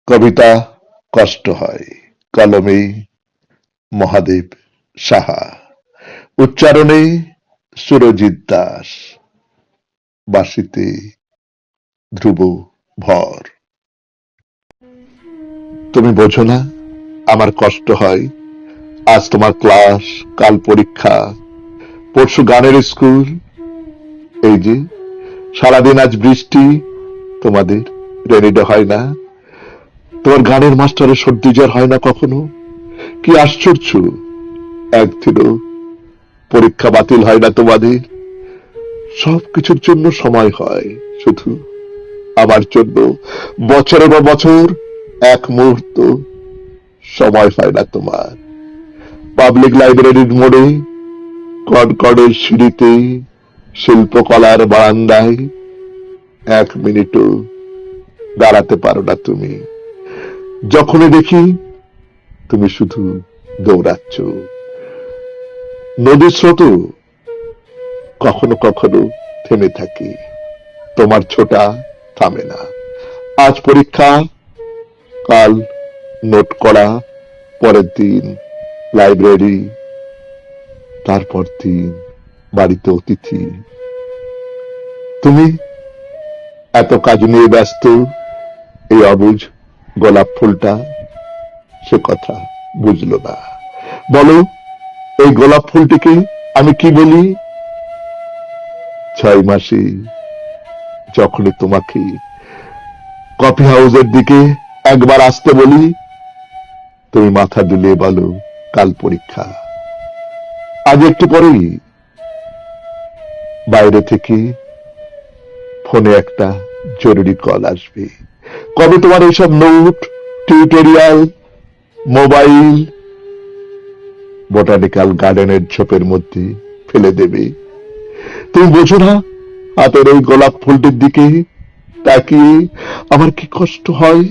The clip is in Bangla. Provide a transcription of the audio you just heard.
কবিতা কষ্ট হয়, কলমে মহাদেব সাহা, উচ্চারণে সুরজিৎ দাস, বাঁশিতে ধ্রুব ভর। তুমি বোঝো না আমার কষ্ট হয়। আজ তোমার ক্লাস, কাল পরীক্ষা, পরশু গানের স্কুল। এই যে সারাদিন আজ বৃষ্টি, তোমাদের রেনিডে হয় না। তোমার গানের মাস্টারের সর্দি জ্বর হয় না কখনো। কি আশ্চর্য, একদিনও পরীক্ষা বাতিল হয় না তোমাদের। সবকিছুর জন্য সময় হয়, শুধু আমার জন্য বছরের পর বছর এক মুহূর্ত সময় হয় না তোমার। পাবলিক লাইব্রেরির মোড়ে, কনকর্ডের সিঁড়িতে, শিল্পকলার বারান্দায় এক মিনিটও দাঁড়াতে পারো না তুমি। যখনই দেখি তুমি শুধু দৌড়াচ্ছ। নদীর স্রোত কখনো কখনো থেমে থাকে, তোমার ছোটা থামে না। আজ পরীক্ষা, কাল নোট করা, পরের দিন লাইব্রেরি, তারপর দিন বাড়িতে অতিথি। তুমি এত কাজ নিয়ে ব্যস্ত, এই অবুঝ গোলাপ ফুলটা সে কথা বুঝলো না। বলো, এই গোলাপ ফুলটিকে আমি কি বলি? 6 মাসে যখনই তোমাকে কফি হাউসের দিকে একবার আসতে বলি, তুমি মাথা দুলিয়ে বলো কাল পরীক্ষা। আজ একটু পরেই বাইরে থেকে ফোনে একটা জরুরি কল আসবে। কবে তোমার এইসব নোট, টিউটোরিয়াল, মোবাইল বোটানিক্যাল গার্ডেনের ঝোপের মধ্যে ফেলে দেবে? তুমি বোঝো না হাতের এই গোলাপ ফুলটির দিকে তাকিয়ে আমার কি কষ্ট হয়।